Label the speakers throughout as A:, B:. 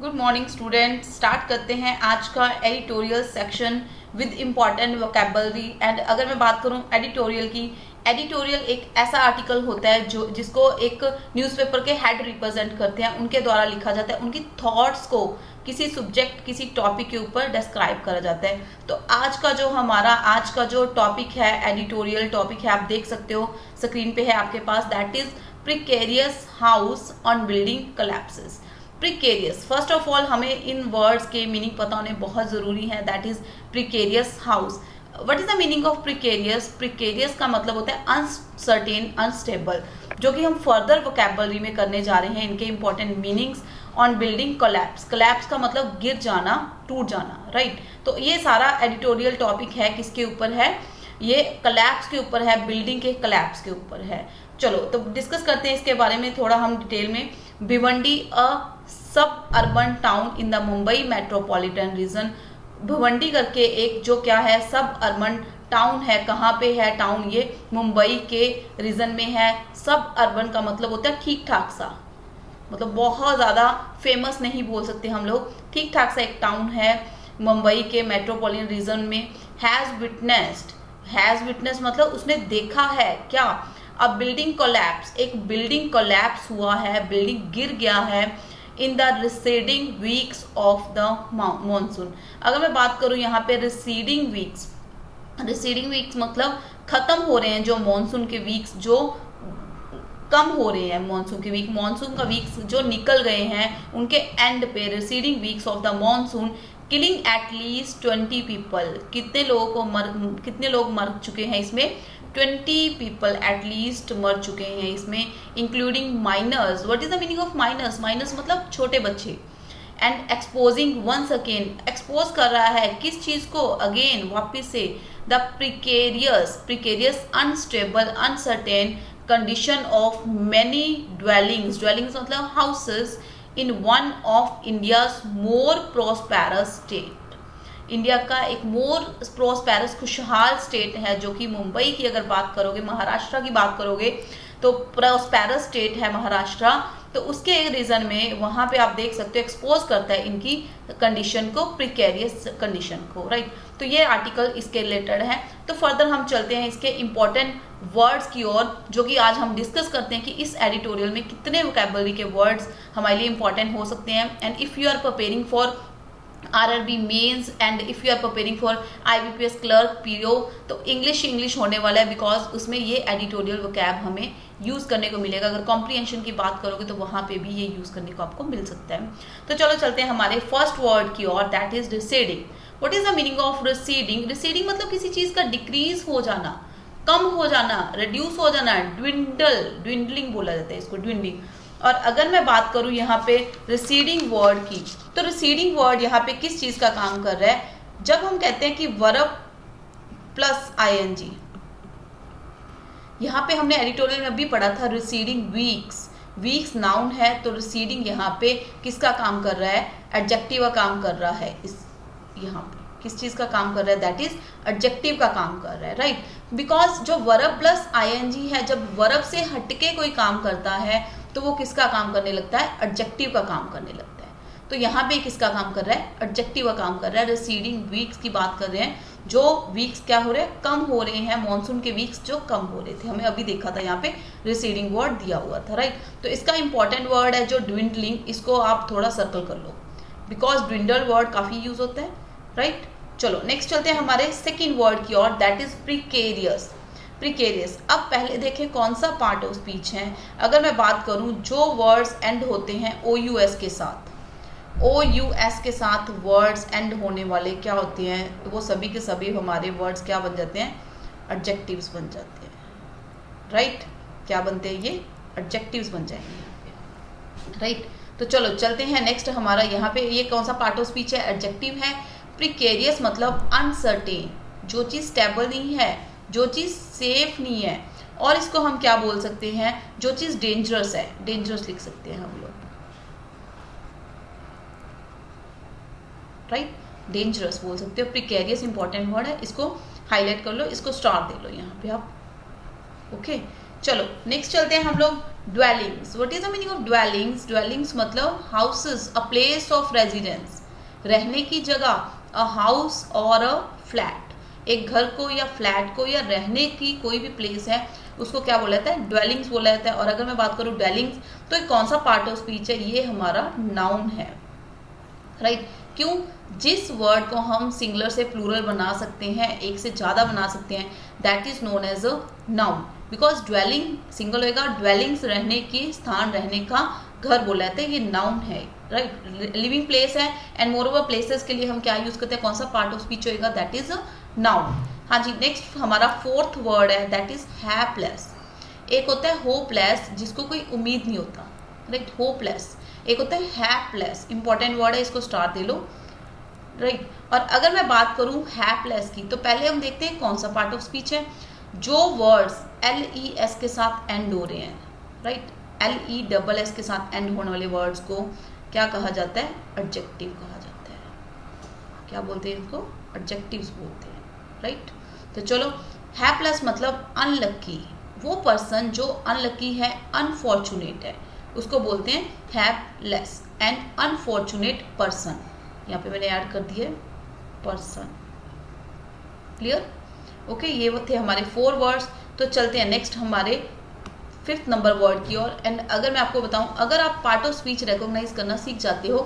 A: Good morning student. Start करते हैं आज का editorial section with important vocabulary. And अगर मैं बात करूं एडिटोरियल की, एडिटोरियल एक ऐसा आर्टिकल होता है जो जिसको एक न्यूज़पेपर के हेड रिप्रेजेंट करते हैं, उनके द्वारा लिखा जाता है, उनकी थॉट्स को किसी सब्जेक्ट किसी टॉपिक के ऊपर डिस्क्राइब करा जाता है। तो आज का जो टॉपिक है, एडिटोरियल टॉपिक है, आप देख सकते हो स्क्रीन पे है आपके पास, that is precarious house on building collapses. Precarious, first of all हमें इन वर्ड्स के मीनिंग पता होने बहुत ज़रूरी है। That is precarious house. What is the meaning of precarious? Precarious का मतलब होता है अनसर्टेन, अनस्टेबल, जो कि हम फर्दर वोकैबुलरी में करने जा रहे हैं। इनके important meanings on building collapse. Collapse का मतलब गिर जाना, टूट जाना, राइट। तो ये सारा एडिटोरियल टॉपिक है, किसके ऊपर है? ये कोलैप्स के ऊपर है, बिल्डिंग के कोलैप्स के ऊपर है। चलो तो डिस्कस करते हैं इसके बारे में थोड़ा हम डिटेल में। भिवंडी अ सब urban town in the Mumbai metropolitan region. Bhiwandi करके एक जो क्या है, सब अर्बन टाउन है। कहाँ पे है टाउन? ये मुंबई के रीजन में है। सब अर्बन का मतलब होता है ठीक ठाक सा, मतलब बहुत ज़्यादा फेमस नहीं बोल सकते हम लोग, ठीक ठाक सा एक टाउन है मुंबई के मेट्रोपॉलिटन रीजन में। हैज़ विटनेस्ड, हैज़ विटनेस मतलब उसने देखा है क्या? अब बिल्डिंग कोलैप्स, एक बिल्डिंग कोलैप्स हुआ है, बिल्डिंग गिर गया है in the receding weeks of the monsoon. अगर मैं बात करूं यहाँ पे रिसीडिंग वीक्स, रिसीडिंग वीक्स मतलब खत्म हो रहे हैं जो मॉनसून के वीक्स, जो कम हो रहे हैं मॉनसून के वीक, मॉनसून का वीक्स जो निकल गए हैं उनके एंड पे, receding weeks of the monsoon, killing at least 20 people. कितने लोग मर चुके हैं इसमें? 20 पीपल एटलीस्ट मर चुके हैं इसमें, including minors. What is the meaning of minors? Minors मतलब छोटे बच्चे। And exposing once again, expose कर रहा है किस चीज को? अगेन, वापिस से, the precarious unstable uncertain condition of many dwellings, dwellings मतलब houses, in one of India's more prosperous state. India का एक मोर प्रोस्पेरस, खुशहाल स्टेट है, जो कि मुंबई की अगर बात करोगे, महाराष्ट्र की बात करोगे तो प्रोस्पेरस स्टेट है महाराष्ट्र। तो उसके रीजन में वहां पे आप देख सकते हो एक्सपोज करता है इनकी कंडीशन को, प्रिकेरियस कंडीशन को, राइट। तो ये आर्टिकल इसके रिलेटेड है। तो फर्दर हम चलते हैं इसके इंपॉर्टेंट वर्ड्स की ओर, जो कि आज हम डिस्कस करते हैं कि इस एडिटोरियल में कितने वोकैबुलरी के वर्ड्स हमारे लिए इंपॉर्टेंट हो सकते हैं। And if you are preparing for RRB mains and if you are preparing for IBPS clerk PO, तो इंग्लिश होने वाला है, बिकॉज उसमें ये एडिटोरियल वोकैब हमें यूज़ करने को मिलेगा। अगर कॉम्प्रीहेंशन की बात करोगे तो वहाँ पे भी ये यूज़ करने को आपको मिल सकता है। तो चलो चलते हैं हमारे फर्स्ट वर्ड की ओर, that is receding. What is the meaning of receding? Receding मतलब किसी चीज़ का डिक्रीज हो जाना, कम हो जाना, रिड्यूस हो जाना, ड्विंडलिंग बोला जाता है इसको, ड्विंडलिंग। और अगर मैं बात करूं यहाँ पे रिसीडिंग वर्ड की, तो रिसीडिंग वर्ड यहाँ पे किस चीज का काम कर रहा है? जब हम कहते हैं कि वर्ब प्लस ING, यहाँ पे हमने एडिटोरियल में भी पढ़ा था रिसीडिंग वीक्स, वीक्स नाउन है, तो रिसीडिंग यहाँ पे किसका काम कर रहा है? एडजेक्टिव का काम कर रहा है। इस यहाँ पे किस चीज का काम कर रहा है? दैट इज एडजेक्टिव का काम कर रहा है, राइट। बिकॉज जो वर्ब प्लस ING है, जब वर्ब से हटके कोई काम करता है तो वो किसका काम करने लगता है? एडजेक्टिव का काम करने लगता है। तो यहाँ पे किसका काम कर रहा है? एडजेक्टिव का काम कर रहा है। रिसीडिंग वीक्स की बात कर रहे हैं, जो वीक्स क्या हो रहे हैं? कम हो रहे हैं, मॉनसून के वीक्स जो कम हो रहे थे। हमें अभी देखा था यहाँ पे रिसीडिंग वर्ड दिया हुआ था, राइट। तो इसका इंपॉर्टेंट वर्ड है जो ड्विंडलिंग, इसको आप थोड़ा सर्कल कर लो, बिकॉज ड्विंडल वर्ड काफ़ी यूज होता है, राइट। चलो नेक्स्ट चलते हैं हमारे सेकेंड वर्ड की ओर, दैट इज प्रिकेरियस। प्रिकेरियस, अब पहले देखें कौन सा पार्ट ऑफ स्पीच है। अगर मैं बात करूं, जो वर्ड्स एंड होते हैं OUS के साथ, OUS के साथ वर्ड्स एंड होने वाले क्या होते हैं? तो वो सभी के सभी हमारे वर्ड्स क्या बन जाते हैं? एडजेक्टिव्स बन जाते हैं, राइट। क्या बनते हैं? ये एडजेक्टिव्स बन जाएंगे यहाँ पे, राइट। तो चलो चलते हैं नेक्स्ट हमारा यहाँ पे, ये कौन सा पार्ट ऑफ स्पीच है? एडजेक्टिव है। प्रिकेरियस मतलब अनसर्टेन, जो चीज़ स्टेबल नहीं है, जो चीज़ सेफ नहीं है। और इसको हम क्या बोल सकते हैं? जो चीज़ डेंजरस है, डेंजरस लिख सकते हैं हम लोग, राइट। डेंजरस बोल सकते हो। प्रिकेरियस इंपॉर्टेंट वर्ड है, इसको हाईलाइट कर लो, इसको स्टार दे लो यहाँ पे आप, ओके। चलो नेक्स्ट चलते हैं हम लोग dwellings, what is the meaning of dwellings? Dwellings मतलब houses, a place of residence, रहने की जगह, अ हाउस और अ फ्लैट, एक घर को या फ्लैट को या रहने की कोई भी प्लेस है उसको क्या बोला जाता है? ड्वेलिंग्स बोला जाता है। और अगर मैं बात करूँ ड्वेलिंग्स तो ये कौन सा पार्ट ऑफ स्पीच है? ये हमारा नाउन है, राइट? क्यों? जिस वर्ड को हम सिंगुलर से प्लूरल बना सकते हैं, एक से ज़्यादा बना सकते हैं, that is known as a noun. Because dwelling single होएगा, ड्वेलिंग्स रहने की स्थान, रहने का घर बोला जाता है, ये नाउन है, राइट? लिविंग प्लेस है एंड मोर ओवर प्लेसेस के लिए हम क्या यूज करते हैं? कौन सा पार्ट ऑफ स्पीच होएगा? That is a noun. हाँ जी, नेक्स्ट हमारा फोर्थ वर्ड है दैट इज हैपलेस। एक होता है होपलेस, जिसको कोई उम्मीद नहीं होता, राइट? होपलेस। एक होता है हैपलेस, इंपॉर्टेंट वर्ड है, इसको स्टार दे लो, राइट? और अगर मैं बात करूं हैपलेस की तो पहले हम देखते हैं कौन सा पार्ट ऑफ स्पीच है। जो वर्ड्स LES के साथ एंड हो रहे हैं, राइट? LESS के साथ एंड होने वाले वर्ड्स को क्या कहा जाता है? एडजेक्टिव कहा जाता है। क्या बोलते हैं इनको? एडजेक्टिव्स बोलते हैं, राइट? तो चलो, हैपलेस मतलब अनलकी, वो पर्सन जो अनलकी है, अनफॉर्चुनेट है, उसको बोलते हैं हैपलेस। एंड अनफॉर्चुनेट पर्सन, यहाँ पे मैंने ऐड कर दिए पर्सन, क्लियर? ओके, ये वो थे हमारे 4 वर्ड्स। तो चलते हैं नेक्स्ट हमारे 5th नंबर वर्ड की ओर। एंड अगर मैं आपको बताऊं, अगर आप पार्ट ऑफ स्पीच रिकॉग्नाइज करना सीख जाते हो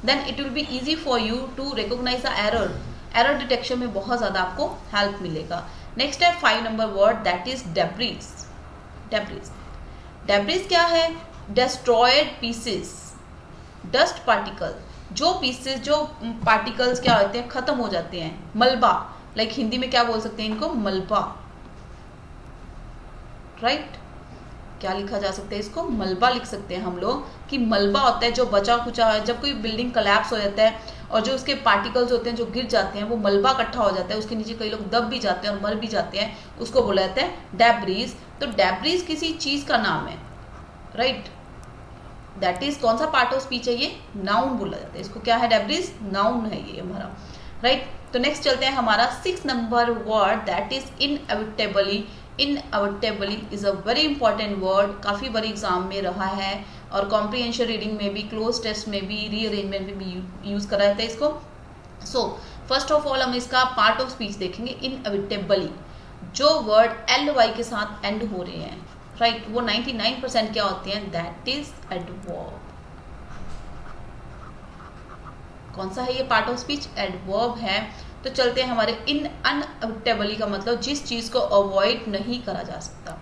A: then it will be easy for you to recognise the error. Error detection में बहुत ज़्यादा आपको हेल्प मिलेगा। नेक्स्ट है 5 number word that is debris. Debris, debris क्या है? डिस्ट्रॉयड पीसेस, डस्ट पार्टिकल, जो पीसेस, जो पार्टिकल्स क्या होते हैं? खत्म हो जाते हैं। मलबा, लाइक हिंदी में क्या बोल सकते हैं इनको? मलबा, राइट? क्या लिखा जा सकता है इसको? मलबा लिख सकते हैं हम लोग कि मलबा होता है जो बचा कुचा है, जब कोई बिल्डिंग कोलैप्स हो जाता है और जो उसके पार्टिकल्स होते हैं जो गिर जाते हैं, वो मलबा इकट्ठा हो जाता है, उसके नीचे कई लोग दब भी जाते हैं और मर भी जाते हैं, उसको बोला जाता है डेब्रिस। तो डेब्रिस किसी चीज का नाम है, राइट? दैट इज कौन सा पार्ट ऑफ स्पीच है? ये नाउन बोला जाता है इसको। क्या है? डेब्रिस, नाउन है ये हमारा, राइट? तो नेक्स्ट चलते हैं हमारा 6 number word that is inevitably. Inevitably is a very important word, काफ़ी बार एग्जाम में रहा है और कॉम्प्रीहेंशन रीडिंग में भी, क्लोज टेस्ट में भी, रीअरेंजमेंट में भी यूज करा जाता है इसको। सो फर्स्ट ऑफ ऑल हम इसका पार्ट ऑफ स्पीच देखेंगे। इनएविटेबली, जो वर्ड LY के साथ एंड हो रहे हैं, राइट, वो 99% क्या होते हैं? That is adverb. कौन सा है ये पार्ट ऑफ स्पीच? एडवर्ब है। तो चलते हैं हमारे इन अनएविटेबली का मतलब जिस चीज़ को अवॉइड नहीं करा जा सकता,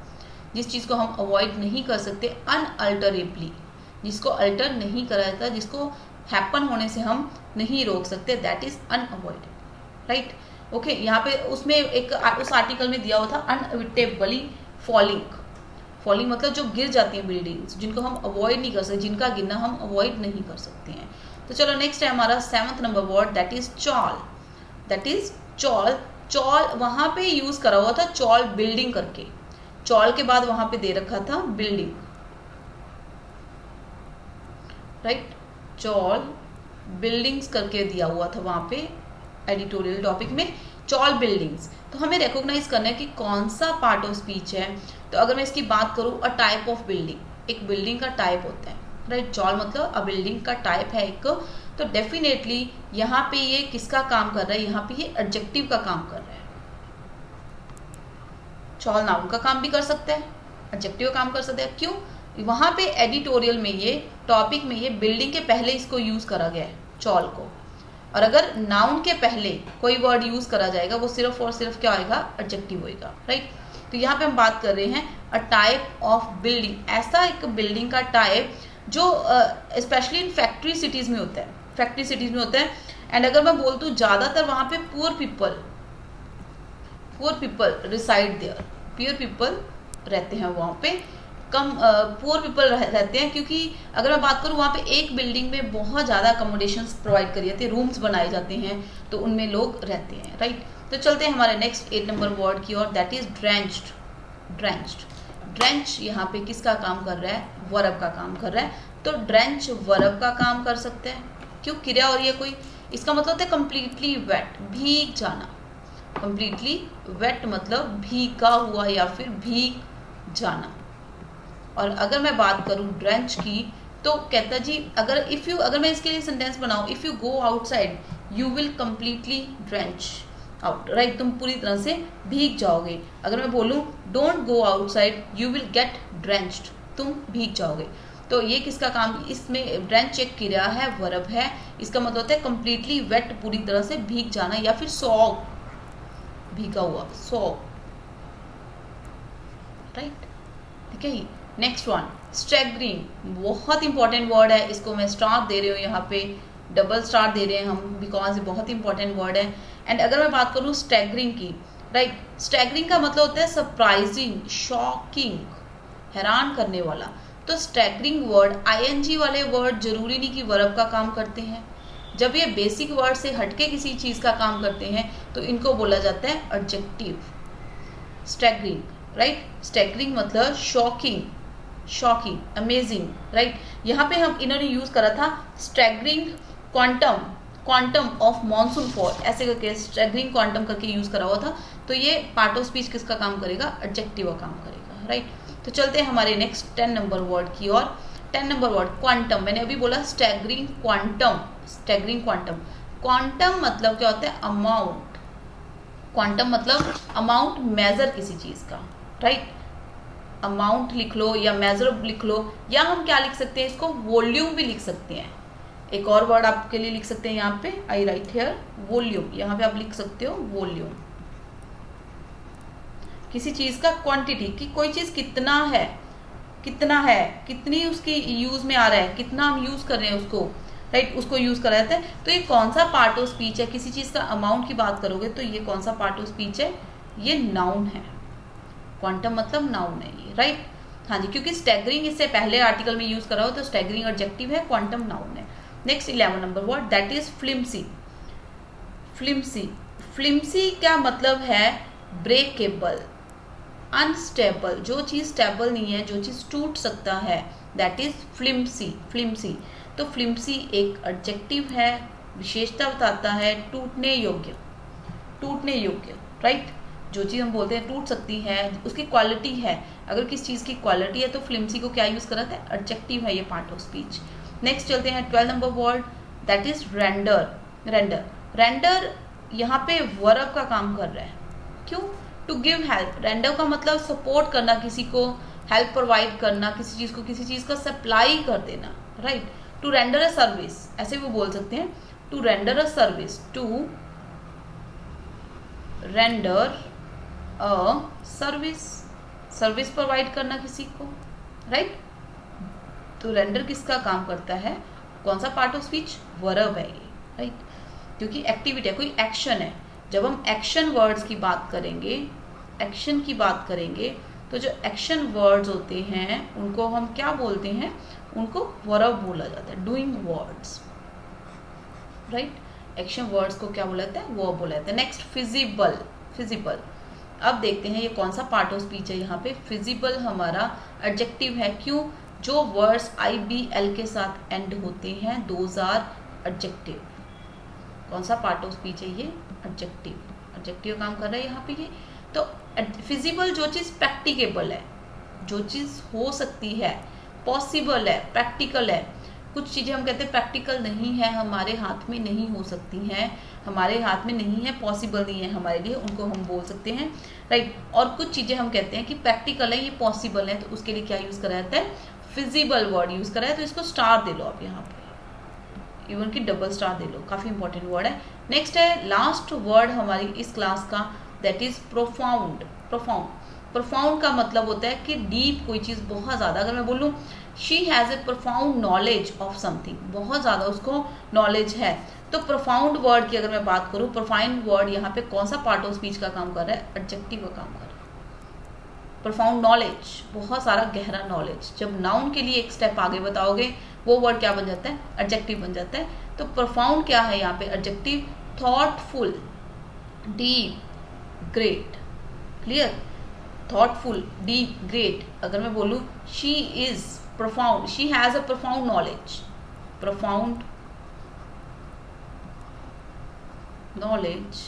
A: जिस चीज़ को हम अवॉइड नहीं कर सकते। अनअल्टरेबली, जिसको अल्टर नहीं करा जाता, जिसको हैपन होने से हम नहीं रोक सकते, that is unavoidable, right? Okay, यहाँ पे उसमें एक उस आर्टिकल में दिया हुआ था अनएविटेबली फॉलिंग। फॉलिंग मतलब जो गिर जाती हैं बिल्डिंग्स, जिनको हम अवॉइड नहीं कर सकते, जिनका गिरना हम अवॉइड नहीं कर सकते हैं। तो चलो नेक्स्ट है हमारा 7th number word that is chawl. That is chawl. Chawl वहां पे यूज करा हुआ था चॉल बिल्डिंग करके, चॉल के बाद वहां पे दे रखा था बिल्डिंग, राइट? चॉल बिल्डिंग्स करके दिया हुआ था वहां पे एडिटोरियल टॉपिक में, चॉल बिल्डिंग्स। तो हमें रिकॉग्नाइज करना है कि कौन सा पार्ट ऑफ स्पीच है। तो अगर मैं इसकी बात करूं, अ टाइप ऑफ बिल्डिंग, एक बिल्डिंग का टाइप होता है, राइट? चॉल मतलब अ बिल्डिंग का टाइप है एक। तो डेफिनेटली यहाँ पे ये किसका काम कर रहा है? यहाँ पे ये एडजेक्टिव का काम कर रहा है। चॉल नाउन का काम भी कर सकता है, एडजेक्टिव का काम कर सकता है। क्यों? वहां पे एडिटोरियल में, ये टॉपिक में, ये बिल्डिंग के पहले इसको यूज करा गया है चॉल को। और अगर नाउन के पहले कोई वर्ड यूज करा जाएगा, वो सिर्फ और सिर्फ क्या होएगा? एडजेक्टिव होएगा, राइट? तो यहाँ पे हम बात कर रहे हैं अ टाइप ऑफ बिल्डिंग, ऐसा एक बिल्डिंग का टाइप जो स्पेशली इन फैक्ट्री सिटीज में होता है, फैक्ट्री सिटीज में होता है। एंड अगर मैं बोल दूँ ज्यादातर वहां पे poor people reside there, poor people रहते हैं वहां पे, कम पुअर पीपल रहते हैं। क्योंकि अगर मैं बात करूँ वहाँ पे एक बिल्डिंग में बहुत ज़्यादा अकोमोडेशंस प्रोवाइड करी जाती है, रूम्स बनाए जाते हैं, तो उनमें लोग रहते हैं, राइट? तो चलते हैं हमारे नेक्स्ट 8 नंबर वर्ड की ओर that is drenched. Drenched, drench यहाँ पे किसका काम कर रहा है? वर्ब का काम कर रहा है। तो ड्रेंच वर्ब का काम कर सकते हैं। क्यों? क्रिया हो रही है कोई, इसका मतलब होता है कंप्लीटली वेट, भीग जाना। कंप्लीटली वेट मतलब भीगा हुआ या फिर भीग जाना, और अगर मैं बात करूँ ड्रेंच की, तो कहता जी अगर मैं इसके लिए सेंटेंस बनाऊँ, if you go outside you will completely drench out, right, तुम पूरी तरह से भीग जाओगे। अगर मैं बोलूँ don't go outside you will get drenched, तुम भीग जाओगे। तो ये किसका काम, इसमें ड्रेंच एक क्रिया है, वर्ब है, इसका मतलब होता है कम्प्लीटली वेट, पूरी तरह से भीग जाना, या फिर सॉक, भीगा हुआ, सॉक, राइट, ठीक है। नेक्स्ट वन स्टैगरिंग, बहुत इंपॉर्टेंट वर्ड है, इसको मैं स्टार दे रही हूँ यहाँ पे, डबल स्टार दे रहे हैं हम, बिकॉज ये बहुत इंपॉर्टेंट वर्ड है। एंड अगर मैं बात करूँ स्टैगरिंग की, राइट, स्टैगरिंग का मतलब होता है सरप्राइजिंग, शॉकिंग, हैरान करने वाला। तो स्टैगरिंग वर्ड आईएनजी वाले वर्ड जरूरी नहीं कि वर्ब का काम करते हैं, जब ये बेसिक वर्ड से हटके किसी चीज़ का काम करते हैं तो इनको बोला जाता है एडजेक्टिव। स्टैगरिंग, राइट, स्टैगरिंग मतलब शॉकिंग, शॉकिंग, अमेजिंग, राइट। यहाँ पे हम इन्होंने यूज करा था staggering quantum, quantum of monsoon fall, ऐसे करके स्टैगरिंग क्वांटम करके यूज करा हुआ था। तो ये पार्ट ऑफ स्पीच किसका काम करेगा, एडजेक्टिव का काम करेगा, राइट। तो चलते हैं हमारे नेक्स्ट 10 नंबर वर्ड की और 10 नंबर वर्ड क्वांटम। मैंने अभी बोला staggering quantum, staggering quantum. Quantum मतलब क्या होता है, अमाउंट, क्वांटम मतलब अमाउंट, मेजर किसी चीज का, राइट, अमाउंट लिख लो या मेजर लिख लो, या हम क्या लिख सकते हैं इसको, वॉल्यूम भी लिख सकते हैं। एक और वर्ड आपके लिए लिख सकते हैं यहाँ पे, आई राइट हियर वॉल्यूम, यहाँ पे आप लिख सकते हो वॉल्यूम, किसी चीज का क्वांटिटी, कि कोई चीज कितना है, कितना है, कितनी उसकी यूज में आ रहा है, कितना हम यूज कर रहे हैं उसको, राइट, उसको यूज करा जाता है। तो ये कौन सा पार्ट ऑफ स्पीच है, किसी चीज का अमाउंट की बात करोगे तो ये कौन सा पार्ट ऑफ स्पीच है, ये नाउन है। क्वांटम मतलब नाउन है ये, राइट, हाँ जी, क्योंकि स्टैगरिंग इससे पहले आर्टिकल में यूज करा हो, तो स्टैगरिंग एडजेक्टिव है, क्वांटम नाउन है। Next 11 number word that is फ्लिम्सी। फ्लिम्सी, फ्लिम्सी क्या मतलब है, ब्रेकेबल, अनस्टेबल, जो चीज स्टेबल नहीं है, जो चीज टूट सकता है, दैट इज फ्लिम्सी, फ्लिम्सी। तो फ्लिम्सी एक एडजेक्टिव है, विशेषता बताता है, टूटने योग्य, टूटने योग्य, राइट, जो चीज हम बोलते हैं टूट सकती है, उसकी क्वालिटी है, अगर किस चीज की क्वालिटी है तो फ्लिम्सी को क्या यूज करा था, एडजेक्टिव है ये पार्ट ऑफ स्पीच। नेक्स्ट चलते हैं 12 number word that is render. Render, render यहाँ पे वर्ब का काम कर रहा है, क्यों, टू गिव हेल्प। रेंडर का मतलब सपोर्ट करना, किसी को हेल्प प्रोवाइड करना, किसी चीज को किसी चीज का सप्लाई कर देना, right, to render a service, ऐसे भी बोल सकते हैं, to render a service, to render a service, service provide करना किसी को, राइट। तो रेंडर किसका काम करता है, कौन सा पार्ट ऑफ स्पीच, वर्ब है ये, राइट, क्योंकि एक्टिविटी है, कोई एक्शन है। जब हम एक्शन वर्ड्स की बात करेंगे, एक्शन की बात करेंगे, तो जो एक्शन वर्ड्स होते हैं उनको हम क्या बोलते हैं, उनको वर्ब बोला जाता है, doing words, right. Action words को क्या बोला जाता है, वर्ब बोला जाता है। नेक्स्ट फिजिबल, फिजिबल, अब देखते हैं ये कौन सा पार्ट ऑफ स्पीच है। यहाँ पे फिजिबल हमारा एडजेक्टिव है, क्यों, जो वर्ड्स IBL के साथ एंड होते हैं दोज आर एडजेक्टिव। कौन सा पार्ट ऑफ स्पीच है ये, एडजेक्टिव, एडजेक्टिव काम कर रहा है यहाँ पे ये। तो फिजिबल जो चीज़ प्रैक्टिकेबल है, जो चीज़ हो सकती है, पॉसिबल है, प्रैक्टिकल है। कुछ चीज़ें हम कहते हैं प्रैक्टिकल नहीं है, हमारे हाथ में नहीं हो सकती हैं, हमारे हाथ में नहीं है, पॉसिबल नहीं है हमारे लिए, उनको हम बोल सकते हैं, राइट। और कुछ चीज़ें हम कहते हैं कि प्रैक्टिकल है, ये पॉसिबल है, तो उसके लिए क्या यूज़ करा जाता है, फिजिबल वर्ड यूज़ करा है। तो इसको स्टार दे लो आप यहाँ पे, इवन की डबल स्टार दे लो, काफ़ी इंपॉर्टेंट वर्ड है। नेक्स्ट है लास्ट वर्ड हमारी इस क्लास का, that is profound. Profound, profound का मतलब होता है कि डीप, कोई चीज़ बहुत ज़्यादा, अगर मैं बोलूँ she has a profound knowledge of something, बहुत ज़्यादा उसको नॉलेज है, तो प्रोफाउंड वर्ड की अगर मैं बात करूँ, प्रोफाउंड वर्ड यहाँ पे कौन सा पार्ट ऑफ स्पीच का काम कर रहा है, एडजेक्टिव का काम कर रहा है। प्रोफाउंड नॉलेज, बहुत सारा गहरा नॉलेज। जब नाउन के लिए एक स्टेप आगे बताओगे वो वर्ड क्या बन जाता है, एडजेक्टिव बन जाता है। तो प्रोफाउंड क्या है यहाँ पे, adjective, thoughtful, deep, great, clear, thoughtful, deep, great. अगर मैं बोलूँ she is profound, she has a profound knowledge, profound knowledge,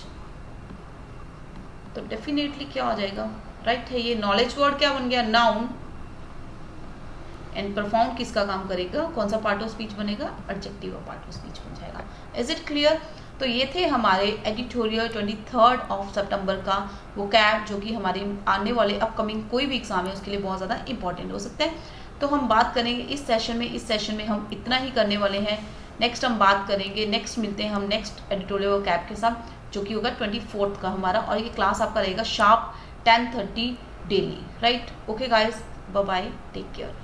A: तो डेफिनेटली क्या हो जाएगा, राइट है ये। नॉलेज वर्ड क्या बन गया, नाउन, एंड परफॉर्म किसका काम करेगा, कौन सा पार्ट ऑफ स्पीच बनेगा, एडजेक्टिव पार्ट ऑफ स्पीच बन जाएगा। Is it clear? तो ये थे हमारे एडिटोरियल 23 ऑफ सितंबर का वो कैब, जो कि हमारे आने वाले अपकमिंग कोई भी एग्जाम है उसके लिए बहुत ज़्यादा इंपॉर्टेंट हो सकता है। तो हम बात करेंगे इस सेशन में हम इतना ही करने वाले हैं। नेक्स्ट हम बात करेंगे, नेक्स्ट मिलते हैं हम नेक्स्ट एडिटोरियल कैब के साथ, जो कि होगा 24 का हमारा, और ये क्लास आपका रहेगा sharp 10:30 daily, right? Okay guys, bye bye, take care.